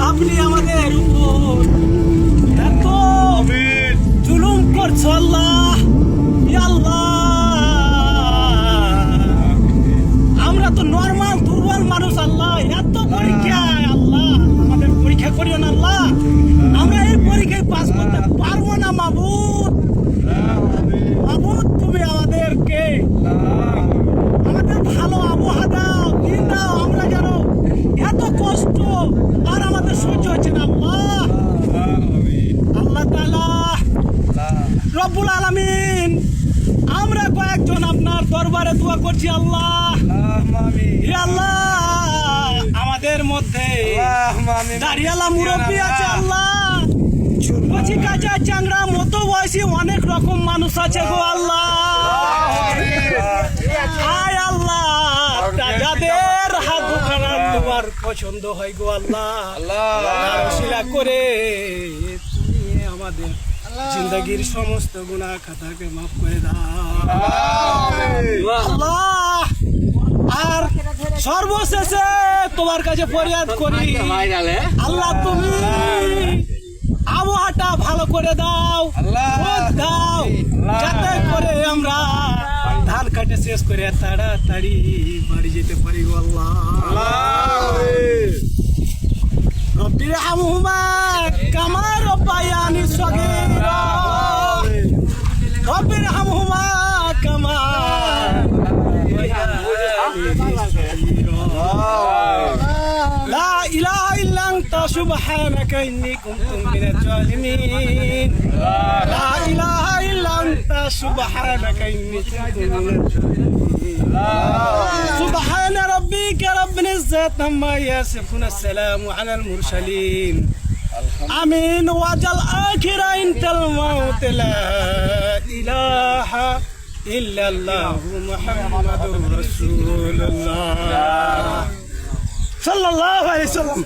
আপনি আমাদের উপর এত জুলুম করছো আল্লাহ, আমরা তো নর্মাল দুর্বল মানুষ আল্লাহ, এত পরীক্ষা আল্লাহ আমাদের পরীক্ষা করিও না আল্লাহ, আমরা এই পরীক্ষায় পাস করতে পারবো না মাবুদ। মাবুদ তুমি আমাদেরকে আমাদের ভালো আবহাওয়া দাও, দিন দাও, আমরা যেন এত কষ্ট আর আমাদের সহ্য হচ্ছে না আল্লাহ। আল্লাহ তাআলা রব্বুল আলামিন, আমরা কয়েকজন আপনার দরবারে দোয়া করছি আল্লাহ, হে আল্লাহ আমাদের মধ্যে দাঁড়িয়ালা মুরব্বী আছে আল্লাহ, কচি কাঁচা চাংড়া মতো বয়সী অনেক রকম মানুষ আছে গো আল্লাহ। আয় আল্লাহ যাদের হাত দুখানা তোমার পছন্দ হয় গো আল্লাহ, শিলা করে তুমি আমাদের জিন্দগির সমস্ত গুনাহ খাতাকে মাফ করে দাও আল্লাহ। আর সর্বশেষে তোমার কাছে ফরিয়াদ করি আল্লাহ, তুমি আবহাওয়াটা ভালো করে দাও, দাও যাতে করে আমরা ধান কাটে শেষ করে তাড়াতাড়ি বাড়ি যেতে পারি গো আল্লাহ। রব্বির হামহুমা কামা রব্বায়ানি সগীরা, রব্বির হামহুমা কামা লা ইলাহা ইল্লা আনতা সুবহানাকা ইন্নী কুনতু মিনাজ জালিমিন, লা ইলাহা ইল্লা আনতা সুবহানাকা ইন্নী কুনতু মিনাজ জালিমিন। সুবহানা রাব্বিকা রাব্বিল ইজ্জাতি আম্মা ইয়াসিফুন, আসসালামু আলাল মুরসালিন, আমিন। ওয়াজাল আখিরা ইনতাল মাউত, লা ইলাহা ইল্লাল্লাহু মুহাম্মাদুর রাসূলুল্লাহ সাল্লাল্লাহু আলাইহি ওয়াসাল্লাম।